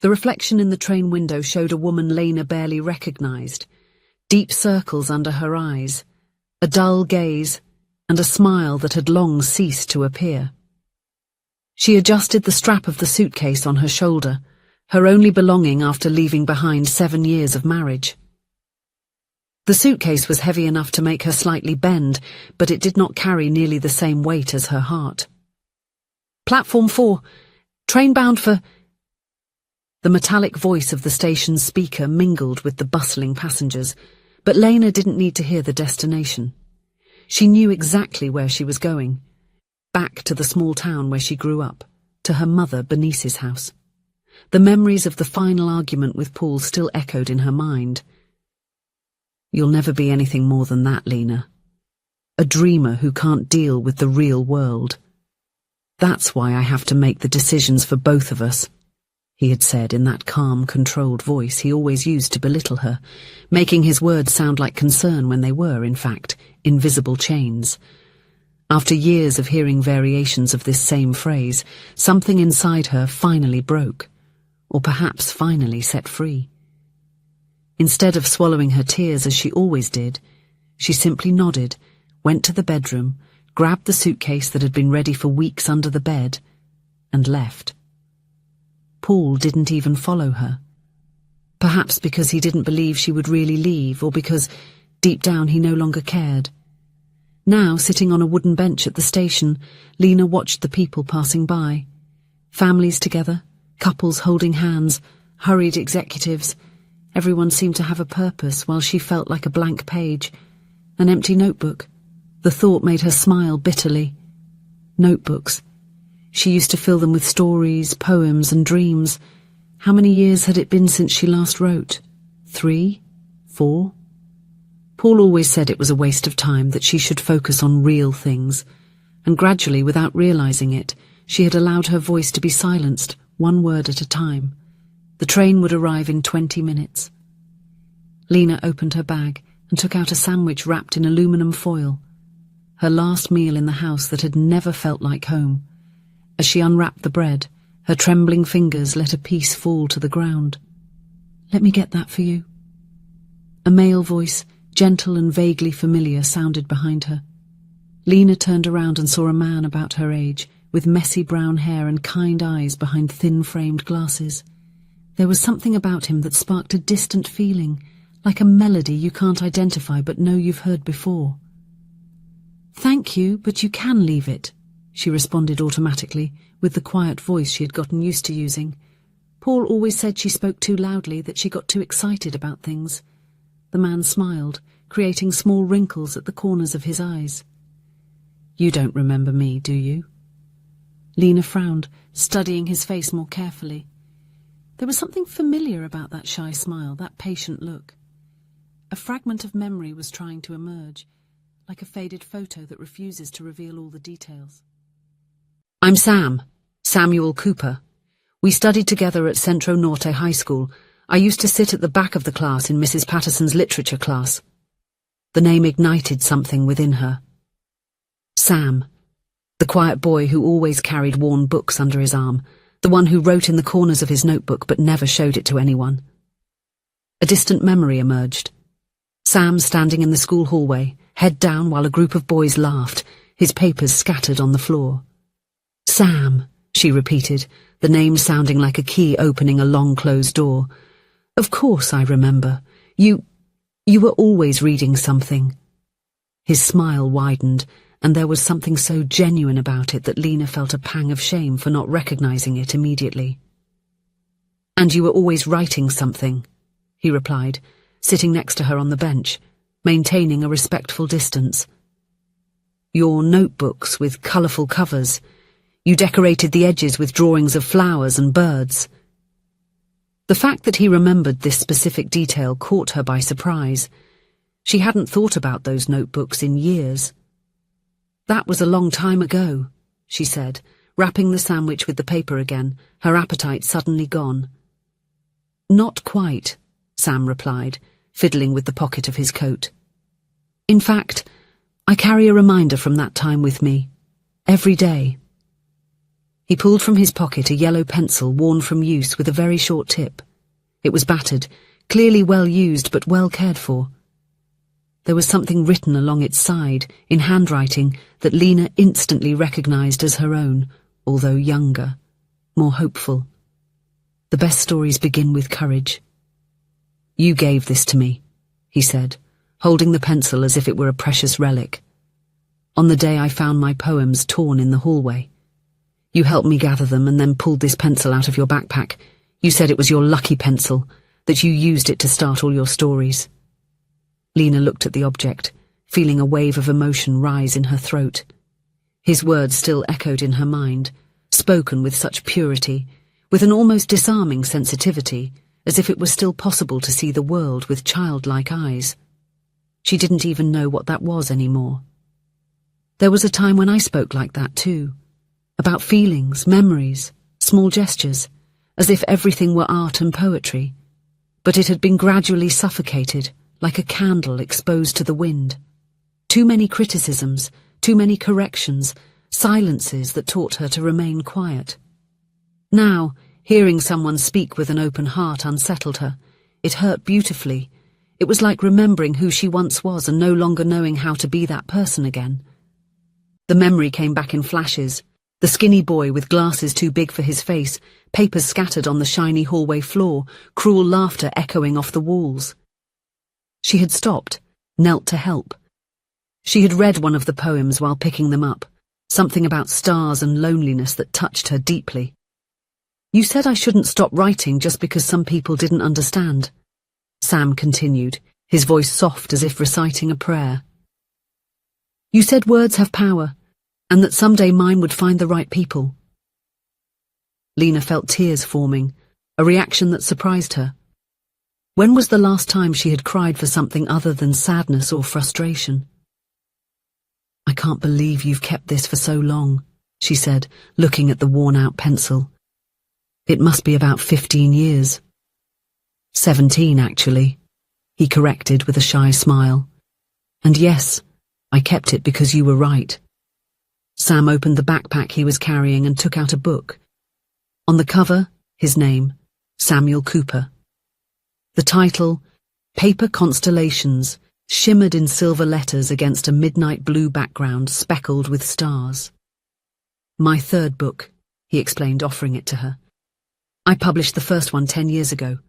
The reflection in the train window showed a woman Lena barely recognized, deep circles under her eyes, a dull gaze, and a smile that had long ceased to appear. She adjusted the strap of the suitcase on her shoulder, her only belonging after leaving behind 7 years of marriage. The suitcase was heavy enough to make her slightly bend, but it did not carry nearly the same weight as her heart. "Platform 4, train bound for..." The metallic voice of the station's speaker mingled with the bustling passengers, but Lena didn't need to hear the destination. She knew exactly where she was going, back to the small town where she grew up, to her mother Bernice's house. The memories of the final argument with Paul still echoed in her mind. "You'll never be anything more than that, Lena. A dreamer who can't deal with the real world. That's why I have to make the decisions for both of us," he had said in that calm, controlled voice he always used to belittle her, making his words sound like concern when they were, in fact, invisible chains. After years of hearing variations of this same phrase, something inside her finally broke, or perhaps finally set free. Instead of swallowing her tears as she always did, she simply nodded, went to the bedroom, grabbed the suitcase that had been ready for weeks under the bed, and left. Paul didn't even follow her. Perhaps because he didn't believe she would really leave, or because, deep down, he no longer cared. Now, sitting on a wooden bench at the station, Lena watched the people passing by. Families together, couples holding hands, hurried executives. Everyone seemed to have a purpose, while she felt like a blank page, an empty notebook. The thought made her smile bitterly. Notebooks. She used to fill them with stories, poems, and dreams. How many years had it been since she last wrote? 3? 4? Paul always said it was a waste of time, that she should focus on real things, and gradually, without realizing it, she had allowed her voice to be silenced, one word at a time. The train would arrive in 20 minutes. Lena opened her bag and took out a sandwich wrapped in aluminum foil, her last meal in the house that had never felt like home. As she unwrapped the bread, her trembling fingers let a piece fall to the ground. "Let me get that for you." A male voice, gentle and vaguely familiar, sounded behind her. Lena turned around and saw a man about her age, with messy brown hair and kind eyes behind thin-framed glasses. There was something about him that sparked a distant feeling, like a melody you can't identify but know you've heard before. "Thank you, but you can leave it," she responded automatically, with the quiet voice she had gotten used to using. Paul always said she spoke too loudly, that she got too excited about things. The man smiled, creating small wrinkles at the corners of his eyes. "You don't remember me, do you?" Lena frowned, studying his face more carefully. There was something familiar about that shy smile, that patient look. A fragment of memory was trying to emerge, like a faded photo that refuses to reveal all the details. "I'm Sam, Samuel Cooper. We studied together at Centro Norte High School. I used to sit at the back of the class in Mrs. Patterson's literature class." The name ignited something within her. Sam, the quiet boy who always carried worn books under his arm, the one who wrote in the corners of his notebook but never showed it to anyone. A distant memory emerged. Sam standing in the school hallway, head down while a group of boys laughed, his papers scattered on the floor. "Sam," she repeated, the name sounding like a key opening a long-closed door. "Of course I remember. You were always reading something." His smile widened, and there was something so genuine about it that Lena felt a pang of shame for not recognizing it immediately. "And you were always writing something," he replied, sitting next to her on the bench, maintaining a respectful distance. "Your notebooks with colourful covers. You decorated the edges with drawings of flowers and birds." The fact that he remembered this specific detail caught her by surprise. She hadn't thought about those notebooks in years. "That was a long time ago," she said, wrapping the sandwich with the paper again, her appetite suddenly gone. "Not quite," Sam replied, fiddling with the pocket of his coat. "In fact, I carry a reminder from that time with me, every day." He pulled from his pocket a yellow pencil worn from use with a very short tip. It was battered, clearly well used but well cared for. There was something written along its side, in handwriting, that Lena instantly recognized as her own, although younger, more hopeful. The best stories begin with courage. You gave this to me, he said, holding the pencil as if it were a precious relic. On the day I found my poems torn in the hallway. You helped me gather them and then pulled this pencil out of your backpack. You said it was your lucky pencil, that you used it to start all your stories. Lena looked at the object, feeling a wave of emotion rise in her throat. His words still echoed in her mind, spoken with such purity, with an almost disarming sensitivity, as if it was still possible to see the world with childlike eyes. She didn't even know what that was anymore. There was a time when I spoke like that too, about feelings, memories, small gestures, as if everything were art and poetry, but it had been gradually suffocated, like a candle exposed to the wind. Too many criticisms, too many corrections, silences that taught her to remain quiet. Now, hearing someone speak with an open heart unsettled her. It hurt beautifully. It was like remembering who she once was and no longer knowing how to be that person again. The memory came back in flashes. The skinny boy with glasses too big for his face, papers scattered on the shiny hallway floor, cruel laughter echoing off the walls. She had stopped, knelt to help. She had read one of the poems while picking them up, something about stars and loneliness that touched her deeply. You said I shouldn't stop writing just because some people didn't understand. Sam continued, his voice soft as if reciting a prayer. You said words have power, and that someday mine would find the right people. Lena felt tears forming, a reaction that surprised her. When was the last time she had cried for something other than sadness or frustration? I can't believe you've kept this for so long, she said, looking at the worn-out pencil. It must be about 15 years. 17, actually, he corrected with a shy smile. And yes, I kept it because you were right. Sam opened the backpack he was carrying and took out a book. On the cover, his name, Samuel Cooper. The title, Paper Constellations, shimmered in silver letters against a midnight blue background speckled with stars. My third book, he explained, offering it to her. I published the first one 10 years ago.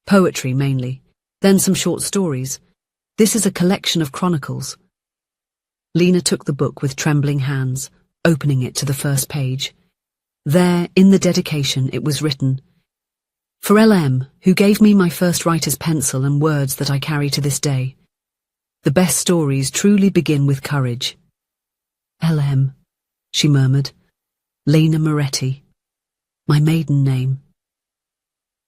Poetry, mainly. Then some short stories. This is a collection of chronicles. Lena took the book with trembling hands, opening it to the first page. There, in the dedication, it was written, For L.M., who gave me my first writer's pencil and words that I carry to this day. The best stories truly begin with courage. L.M., she murmured. Lena Moretti. My maiden name.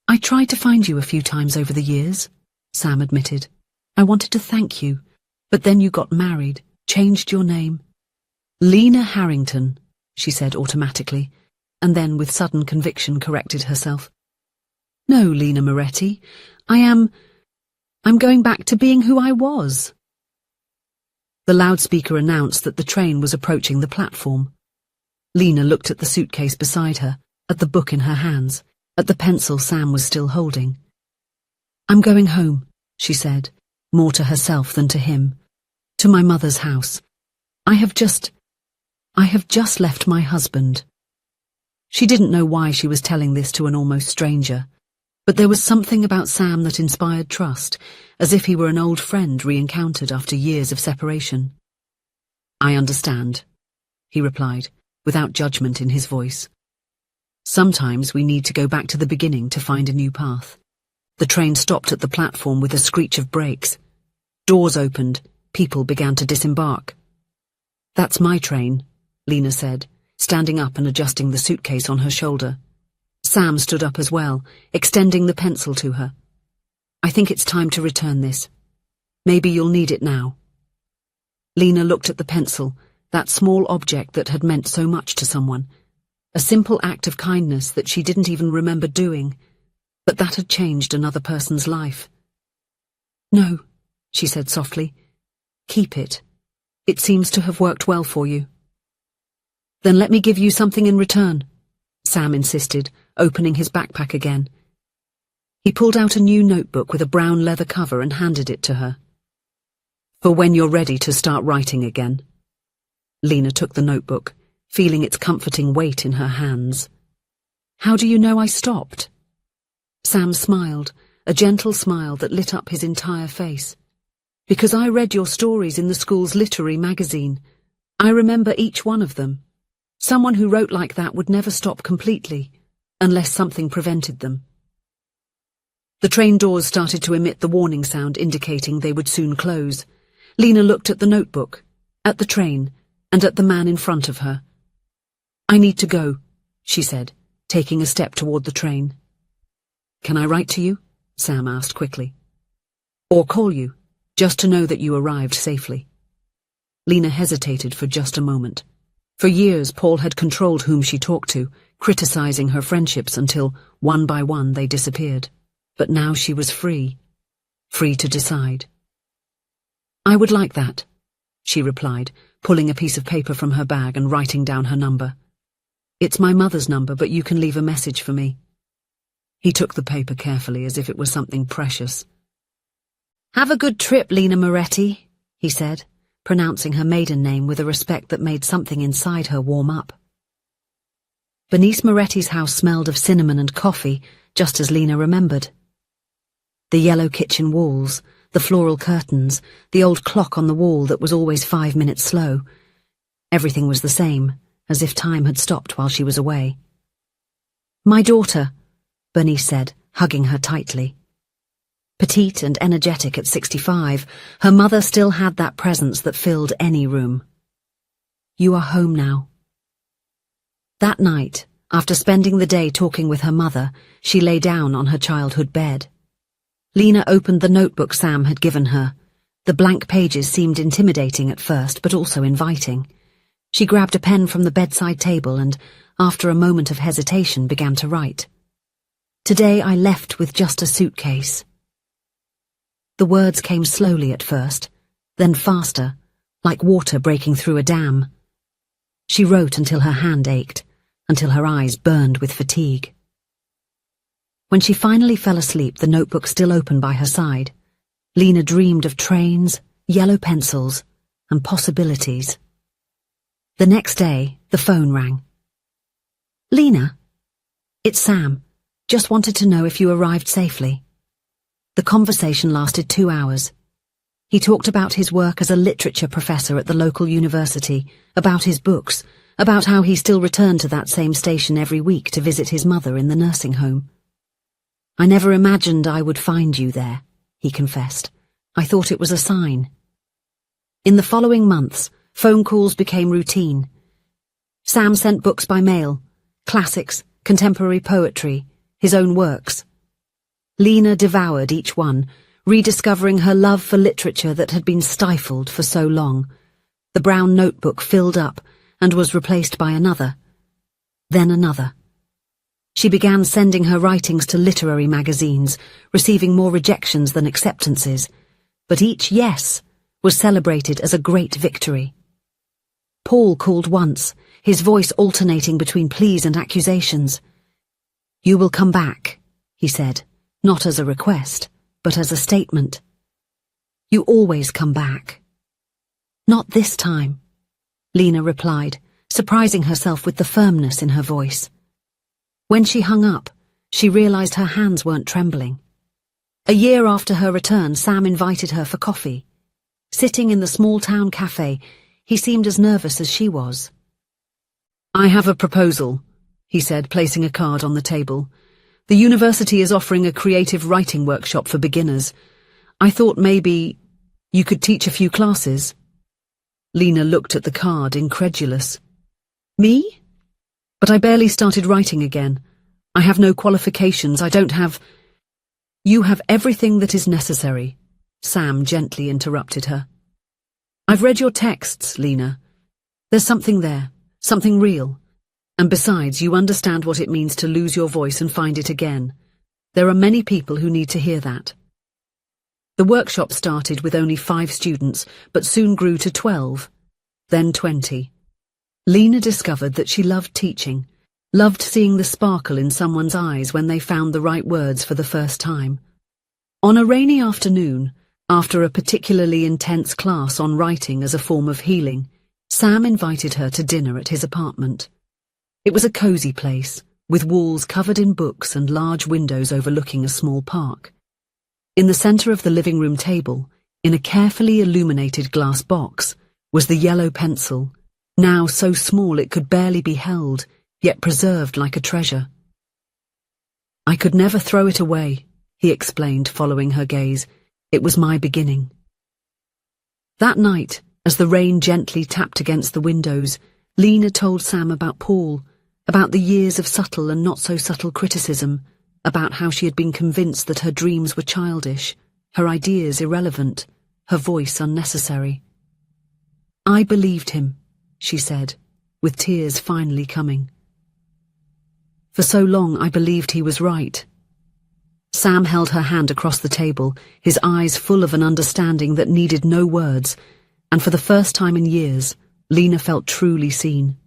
I tried to find you a few times over the years, Sam admitted. I wanted to thank you, but then you got married, changed your name. Lena Harrington, she said automatically, and then with sudden conviction corrected herself. No, Lena Moretti, I'm going back to being who I was. The loudspeaker announced that the train was approaching the platform. Lena looked at the suitcase beside her, at the book in her hands, at the pencil Sam was still holding. I'm going home, she said, more to herself than to him. To my mother's house. I have just left my husband. She didn't know why she was telling this to an almost stranger, but there was something about Sam that inspired trust, as if he were an old friend re-encountered after years of separation. I understand, he replied, without judgment in his voice. Sometimes we need to go back to the beginning to find a new path. The train stopped at the platform with a screech of brakes. Doors opened, people began to disembark. That's my train, Lena said, standing up and adjusting the suitcase on her shoulder. Sam stood up as well, extending the pencil to her. I think it's time to return this. Maybe you'll need it now. Lena looked at the pencil, that small object that had meant so much to someone. A simple act of kindness that she didn't even remember doing, but that had changed another person's life. No, she said softly. Keep it. It seems to have worked well for you. Then let me give you something in return, Sam insisted, opening his backpack again. He pulled out a new notebook with a brown leather cover and handed it to her. For when you're ready to start writing again. Lena took the notebook, feeling its comforting weight in her hands. How do you know I stopped? Sam smiled, a gentle smile that lit up his entire face. Because I read your stories in the school's literary magazine. I remember each one of them. Someone who wrote like that would never stop completely, unless something prevented them. The train doors started to emit the warning sound indicating they would soon close. Lena looked at the notebook, at the train, and at the man in front of her. I need to go, she said, taking a step toward the train. Can I write to you? Sam asked quickly. Or call you, just to know that you arrived safely. Lena hesitated for just a moment. For years, Paul had controlled whom she talked to, criticizing her friendships until, one by one, they disappeared. But now she was free. Free to decide. I would like that, she replied, pulling a piece of paper from her bag and writing down her number. It's my mother's number, but you can leave a message for me. He took the paper carefully as if it was something precious. Have a good trip, Lena Moretti, he said, pronouncing her maiden name with a respect that made something inside her warm up. Bernice Moretti's house smelled of cinnamon and coffee, just as Lena remembered. The yellow kitchen walls, the floral curtains, the old clock on the wall that was always 5 minutes slow. Everything was the same, as if time had stopped while she was away. My daughter, Bernice said, hugging her tightly. Petite and energetic at 65, her mother still had that presence that filled any room. You are home now. That night, after spending the day talking with her mother, she lay down on her childhood bed. Lena opened the notebook Sam had given her. The blank pages seemed intimidating at first, but also inviting. She grabbed a pen from the bedside table and, after a moment of hesitation, began to write. Today I left with just a suitcase. The words came slowly at first, then faster, like water breaking through a dam. She wrote until her hand ached, until her eyes burned with fatigue. When she finally fell asleep, the notebook still open by her side, Lena dreamed of trains, yellow pencils, and possibilities. The next day, the phone rang. Lena? It's Sam. Just wanted to know if you arrived safely. The conversation lasted 2 hours. He talked about his work as a literature professor at the local university, about his books, about how he still returned to that same station every week to visit his mother in the nursing home. I never imagined I would find you there, he confessed. I thought it was a sign. In the following months, phone calls became routine. Sam sent books by mail, classics, contemporary poetry, his own works. Lena devoured each one, rediscovering her love for literature that had been stifled for so long. The brown notebook filled up and was replaced by another, then another. She began sending her writings to literary magazines, receiving more rejections than acceptances, but each yes was celebrated as a great victory. Paul called once, his voice alternating between pleas and accusations. You will come back, he said, not as a request, but as a statement. You always come back. Not this time, Lena replied, surprising herself with the firmness in her voice. When she hung up, she realized her hands weren't trembling. A year after her return, Sam invited her for coffee. Sitting in the small-town cafe, he seemed as nervous as she was. I have a proposal, he said, placing a card on the table. The university is offering a creative writing workshop for beginners. I thought maybe you could teach a few classes. Lena looked at the card, incredulous. Me? But I barely started writing again. I have no qualifications, I don't have... You have everything that is necessary, Sam gently interrupted her. I've read your texts, Lena. There's something there, something real. And besides, you understand what it means to lose your voice and find it again. There are many people who need to hear that. The workshop started with only 5 students, but soon grew to 12, then 20. Lena discovered that she loved teaching, loved seeing the sparkle in someone's eyes when they found the right words for the first time. On a rainy afternoon, after a particularly intense class on writing as a form of healing, Sam invited her to dinner at his apartment. It was a cozy place, with walls covered in books and large windows overlooking a small park. In the center of the living room table, in a carefully illuminated glass box, was the yellow pencil, now so small it could barely be held, yet preserved like a treasure. "I could never throw it away," he explained, following her gaze. "It was my beginning." That night, as the rain gently tapped against the windows, Lena told Sam about Paul, about the years of subtle and not so subtle criticism, about how she had been convinced that her dreams were childish, her ideas irrelevant, her voice unnecessary. "I believed him," she said, with tears finally coming. "For so long I believed he was right." Sam held her hand across the table, his eyes full of an understanding that needed no words, and for the first time in years, Lena felt truly seen.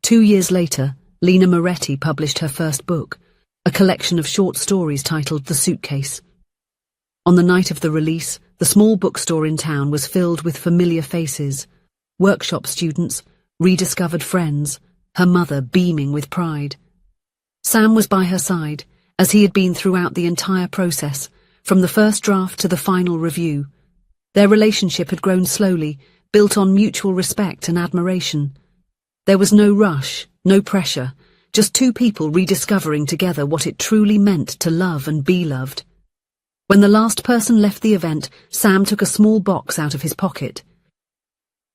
2 years later, Lena Moretti published her first book, a collection of short stories titled The Suitcase. On the night of the release, the small bookstore in town was filled with familiar faces, workshop students, rediscovered friends, her mother beaming with pride. Sam was by her side, as he had been throughout the entire process, from the first draft to the final review. Their relationship had grown slowly, built on mutual respect and admiration. There was no rush, no pressure, just two people rediscovering together what it truly meant to love and be loved. When the last person left the event, Sam took a small box out of his pocket.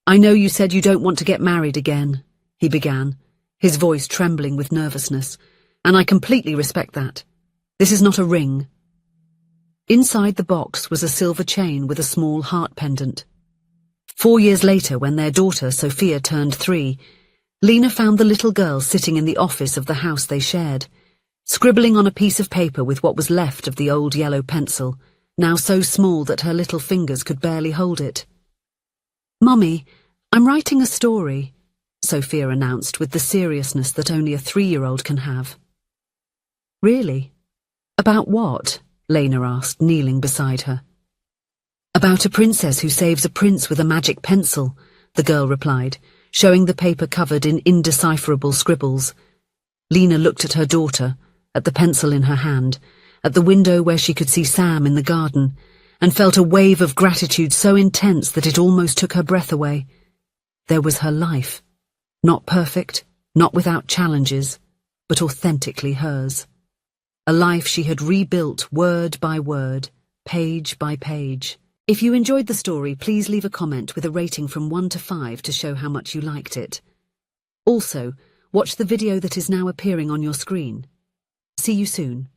"I know you said you don't want to get married again," he began, his voice trembling with nervousness, "and I completely respect that. This is not a ring." Inside the box was a silver chain with a small heart pendant. 4 years later, when their daughter, Sophia, turned 3, Lena found the little girl sitting in the office of the house they shared, scribbling on a piece of paper with what was left of the old yellow pencil, now so small that her little fingers could barely hold it. "Mummy, I'm writing a story," Sophia announced with the seriousness that only a 3-year-old can have. "Really? About what?" Lena asked, kneeling beside her. "About a princess who saves a prince with a magic pencil," the girl replied, showing the paper covered in indecipherable scribbles. Lena looked at her daughter, at the pencil in her hand, at the window where she could see Sam in the garden, and felt a wave of gratitude so intense that it almost took her breath away. There was her life, not perfect, not without challenges, but authentically hers. A life she had rebuilt word by word, page by page. If you enjoyed the story, please leave a comment with a rating from 1 to 5 to show how much you liked it. Also, watch the video that is now appearing on your screen. See you soon.